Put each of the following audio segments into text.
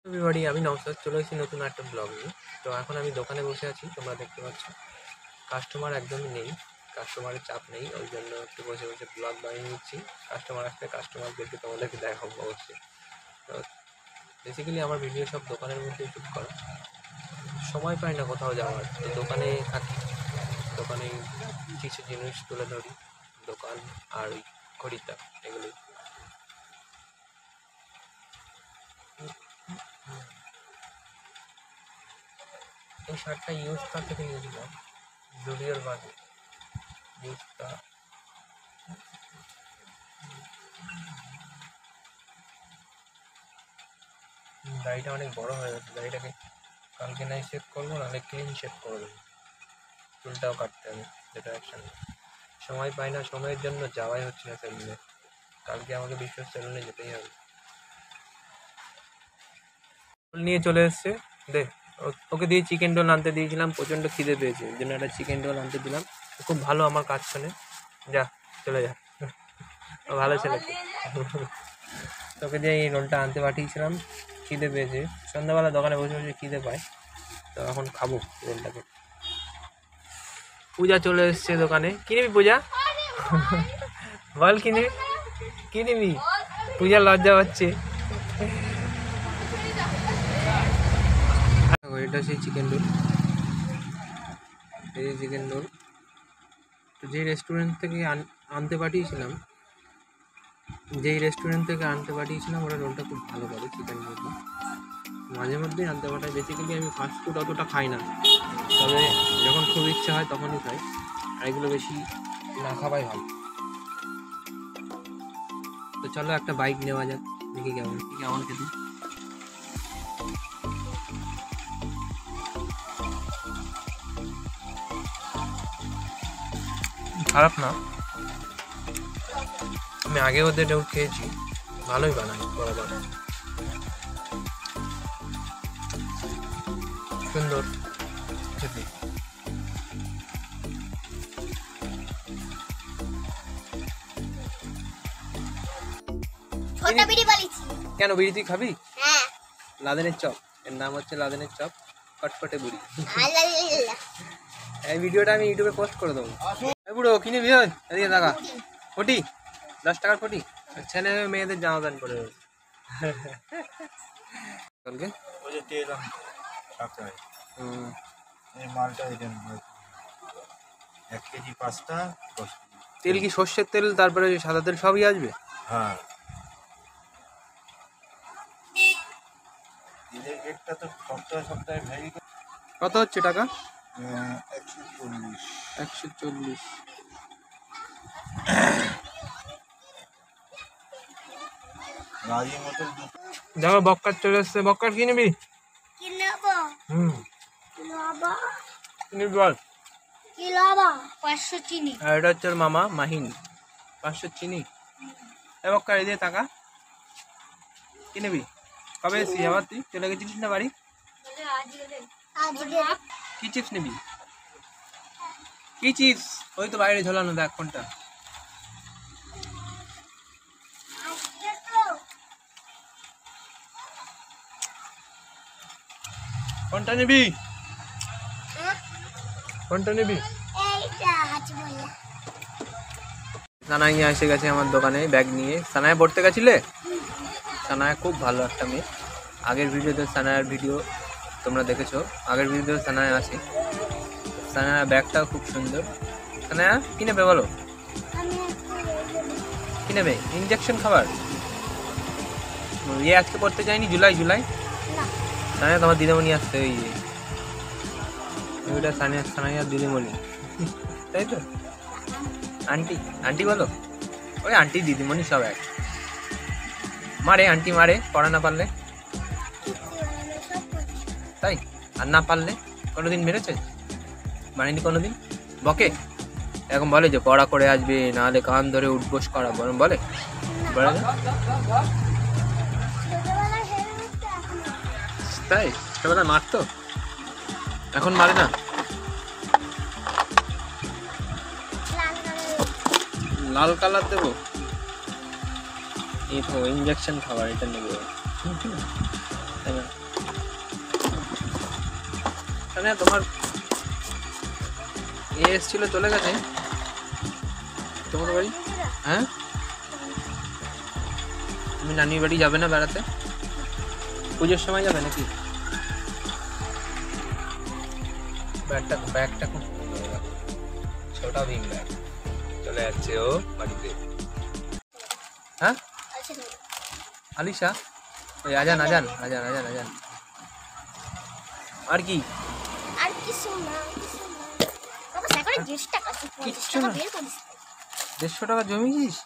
Everybody, আমি নওশাদ চলে এসেছি নতুন একটা ব্লগ নিয়ে। তো এখন আমি দোকানে বসে আছি, তোমরা দেখতে পাচ্ছ কাস্টমার একদমই নেই, কাস্টমারের চাপ নেই, ওই জন্য একটু বসে বসে ব্লগ বানিয়ে নিচ্ছি। কাস্টমার আসলে কাস্টমারদেরকে তোমাদেরকে দেখাবো অবশ্যই। তো বেসিক্যালি আমার ভিডিও সব দোকানের মধ্যেই শ্যুট করা, সময় পাই না কোথাও যাওয়ার, তো দোকানে থাকি, দোকানে কিছু জিনিস তুলে ধরি, দোকান আর ওই খরিদ্দার এগুলোই। এই শার্টটা ইউজ কার থেকে নিয়েছিলাম, জুডিওর বাজে ইউজটা। দাড়িটা অনেক বড় হয়ে গেছে, দাড়িটাকে কালকে নাই শেভ করবো, নাহলে ক্লিন শেভ করে দেবো। চুলটাও কাটতে হবে, যেটা একসাথে সময় পাই না, সময়ের জন্য যাওয়াই হচ্ছে না সেলুনে। কালকে আমাকে বিশ্বর সেলুনে যেতেই হবে। নিয়ে চলে এসছে, দে ওকে দিয়ে চিকেন রোল আনতে দিয়েছিলাম, প্রচণ্ড খিদে পেয়েছে, ওই জন্য একটা চিকেন রোল আনতে দিলাম। খুব ভালো আমার কাজ শোনে, যা চলে যা, ভালো ছেলে। তোকে দিয়ে এই রোলটা আনতে পাঠিয়েছিলাম, খিদে পেয়েছে, সন্ধ্যাবেলা দোকানে বসে বসে খিদে পায়, তো এখন খাবো রোলটাকে। পূজা চলে এসছে দোকানে, কি নিবি পূজা? বল কি নিবি, কি নিবি? পূজা লজ্জা পাচ্ছে। এটা সেই চিকেন রোল, এই চিকেন রোল তো যে রেস্টুরেন্ট থেকে আনতে পাঠিয়েছিলাম, ওরা রোলটা খুব ভালো করে, চিকেন রোলটা মাঝে মধ্যেই আনতে পাঠায়। বেসিক্যালি আমি ফাস্ট ফুড অতটা খাই না, তবে যখন খুব ইচ্ছা হয় তখনই খাই, আর এগুলো বেশি না খাওয়াই ভালো। তো চলো একটা বাইক নেওয়া যাক, দেখি কেমন খেতে। খারাপ না, আমি আগে ওদের রোল খেয়েছি, ভালোই বানাই বরাবর, সুন্দর খেতে। কেন বিড়ি তুই খাবি? লাদেনের চপ, এর নাম হচ্ছে লাদেনের চপ, কটকটে বুড়ি। এই ভিডিওটা আমি ইউটিউবে পোস্ট করে দেবো। বুড়ো কিনে বিয়ে এদিকে টাকা ফটি, 10 টাকার ফটি, ছেলে মেয়েদের জামা প্যান্ট পরে কালকে তেল কি সর্ষের তেল, তারপরে সাদা তেল সবই আসবে? হ্যাঁ, কত হচ্ছে টাকা? 140। দেখো বক্কার চলে এসছে, বক্কার কি নিবি? বল। 500 চিনি। আর এটা হচ্ছে ওর মামা মাহিন, 500 চিনি। এ বক্কার এই দিয়ে টাকা, কি নিবি? কবে এসছিস আবার, তুই চলে গেছিলিস না বাড়ি? কি চিপস নিবি? কি চিপস? ওই তো বাইরে ঝোলানো, দেখ কোনটা। কোনটা নিবি? কোনটা নিবি? সানাইয়া এসে গেছে আমার দোকানে ব্যাগ নিয়ে। সানায়া পড়তে গেছিলে? সানায়া খুব ভালো একটা মেয়ে, আগের ভিডিওতে সানায়ার ভিডিও তোমরা দেখেছো, আগের ভিডিওতে সানায়া আছে। সানায়া ব্যাগটাও খুব সুন্দর। সানায়া কি নেবে বলো, কি নেবে? ইনজেকশন খাবার? ইয়ে আজকে পড়তে যায়নি? জুলাই সানায়া তোমার দিদিমণি আসছে, ওইটা সানায়ার দিদিমণি, তাই তো? আন্টি বলো, ওই আন্টি দিদিমণি সব এক। মারে আন্টি, মারে পড়া না পারলে, তাই? আর না পারলে কোনোদিন মেরেছে? মানেনি কোনোদিন? বকে? এখন বলে যে পড়া করে আসবে, নাহলে কান ধরে উঠবোস করা, বলে তাই? ছোটবেলা মারতো, এখন মারে না? লাল কালার দেবো? এই তো ইঞ্জেকশন খাবার, এটা নেবে। তোমার এসেছিল চলে গেছে তোমার বাড়ি? হ্যাঁ, তুমি নানির বাড়ি যাবে না বেড়াতে? পুজোর সময় যাবে নাকি? ব্যাগটা খুব ছোটা বিং ব্যাগ চলে যাচ্ছে ও বাড়িতে। হ্যাঁ আলিশা, ওই আজান আজান আজান আজান আজান। আর কি? আর কিছু না, কিচ্ছু না। 150 টাকা জমিয়েছিস?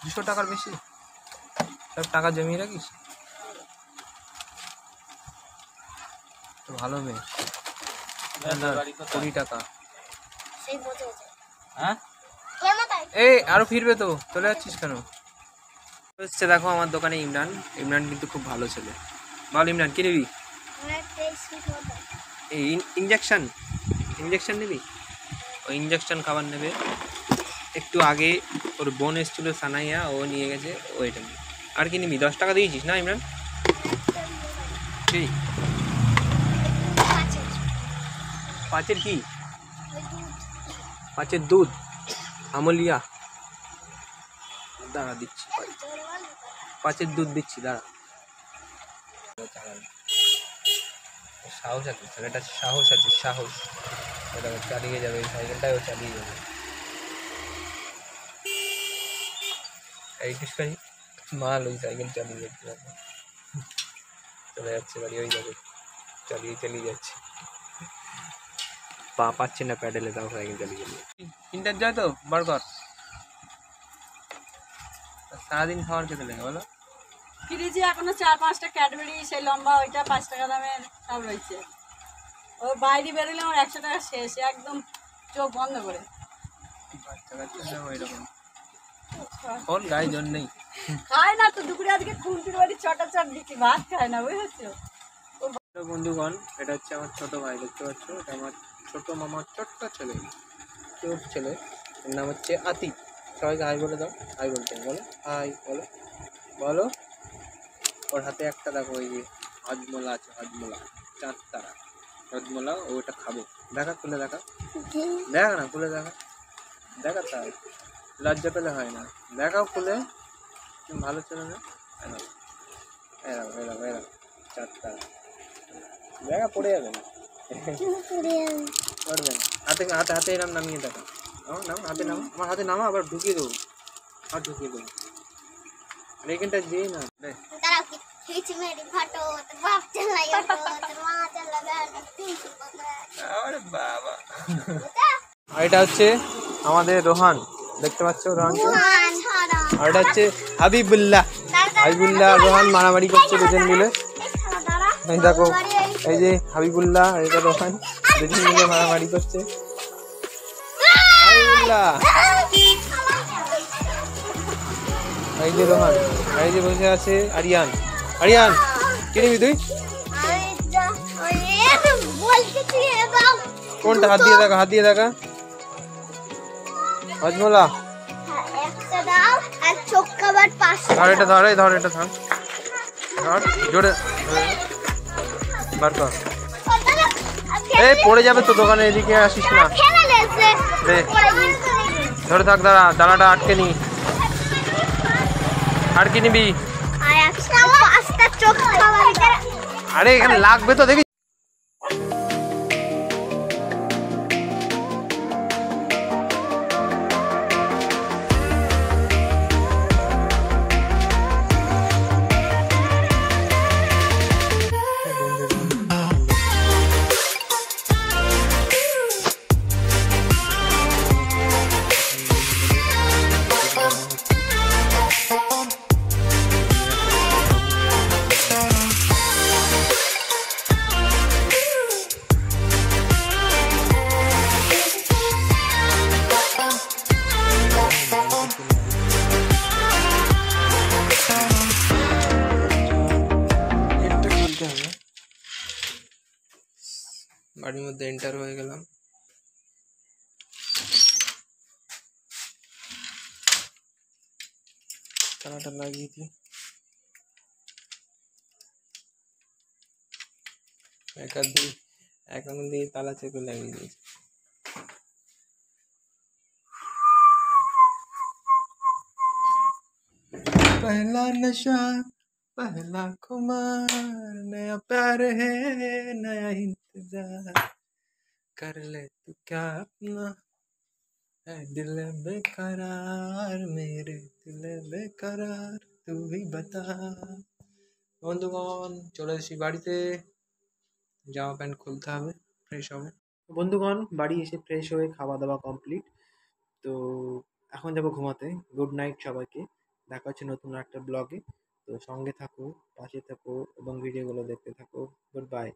200 টাকার বেশি সব টাকা জমিয়ে রাখিস তো ভালো মেয়ে। 20 টাকা। হ্যাঁ এই আরো ফিরবে তো, চলে যাচ্ছিস কেন? হচ্ছে দেখো আমার দোকানে ইমরান। ইমরান কিন্তু খুব ভালো ছেলে। বল ইমরান কি নিবি? এই ইঞ্জেকশন নিবি? ওই ইঞ্জেকশন খাবার নেবে। একটু আগে ওর বোন এসেছিল সানাইয়া, ও নিয়ে গেছে ওইটা নিয়ে। আর কি নিবি? 10 টাকা দিয়েছিস না ইমরান? ঠিক 5-এর কি? 5-এর দুধ আমলিয়া। দাঁড়া দিচ্ছি, 5-এর দুধ দিচ্ছি দাঁড়া। সাহস আছে ছেলেটা, সাহস আছে, সাহস। এটা চালিয়ে যাবে, সাইকেলটাও চালিয়ে যাবে। এইটুখানি মাল ওই সাইকেল চালিয়ে যাচ্ছে, চলে যাচ্ছে বাড়ি, ওই যাবে চালিয়ে যাচ্ছে। পা পাচ্ছে না প্যাডেলে, তাও সাইকেল চালিয়ে যাবে। ইন্টার যায় তো বার কর। সারাদিন খাবার খেতে লাগে বলো? ফ্রিজে এখনো 4-5টা ক্যাডবেরি সেই লম্বা, ওইটা 5 টাকা দামের সব রয়েছে। ও বাইরে বেরোলে আমার 100 টাকা শেষ, একদম চোখ বন্ধ করে। বাচ্চা কাচ্চা ওইরকম ফল গায়ে জন নেই, খায় না তো। দুপুরে আজকে খুন্তির বাড়ি চট দিচ্ছি, ভাত খায় না, বুঝেছো? বন্ধুগণ, এটা হচ্ছে আমার ছোট ভাই, দেখতে পাচ্ছ? এটা আমার ছোট মামার ছোট্ট ছেলে, কিউট ছেলে। এর নাম হচ্ছে আতিক। সবাইকে হাই বলে দাও, হাই বলতে বলো, হাই বলো বলো। ওর হাতে একটা দেখো ওই যে হজমোলা আছে, হজমোলা 4 তারা হজমোলা, ওটা খাবো। দেখা খুলে দেখা, দেখা না খুলে দেখা, দেখা তাই লজ্জা পেলে হয় না, দেখাও খুলে। তুমি ভালো ছেলে না? এরাও 4 তারা দেখা পড়ে যাবে না, পড়বে না। হাতে এরম নামিয়ে দেখা, নাম হাতে নামো, আমার হাতে নামা, আবার ঢুকিয়ে দেবো, আর ঢুকিয়ে দেবো। আর এখানটা দিই না বাবা। আর এটা হচ্ছে আমাদের রোহান, দেখতে পাচ্ছ রোহানকে? আর এটা হচ্ছে হাবিবুল্লাহ। রোহান মারামারি করছে দুজন মিলে। এই দেখো, এই যে হাবিবুল্লাহ, এটা রোহান, দুজন মিলে মারামারি করছে। হাবিবুল্লাহ, এই যে রোহান, আর এই যে বসে আছে আরিয়ান। আরিয়ান কি নিবি তুই? কোনটা? হাত দিয়ে দেখা হজমোলা। ধর এটা, ধর এটা, ধর জোরে বার কর। এই পড়ে যাবে তো দোকানে, এদিকে আসিস না। ধরে থাক, দাঁড়াটা আটকে নি। আর কি নিবি? আরে এখানে লাগবে তো, দেখি। বাড়ির মধ্যে এন্টার হয়ে গেলাম। তালাটা লাগিয়ে দিই। এক হাত দিয়ে এক আঙুল দিয়ে তালা চেপে লাগিয়ে দিয়েছে। पहला नशा पहला खुमार नया प्यार है नया इंतजार कर ले तू क्या अपना है दिल बेकरार मेरे दिल बेकरार तू ही बता। বন্ধুগণ চলে এসেছি বাড়িতে, জামা প্যান্ট খুলতে হবে, ফ্রেশ হবে। বন্ধুগণ বাড়ি এসে ফ্রেশ হয়ে খাওয়া দাওয়া কমপ্লিট। তো এখন যাবো ঘুমাতে। গুড নাইট সবাইকে, দেখা হচ্ছে নতুন একটা ব্লগে। তো সঙ্গে থাকো, পাশে থাকো এবং ভিডিওগুলো দেখতে থাকো। Good bye.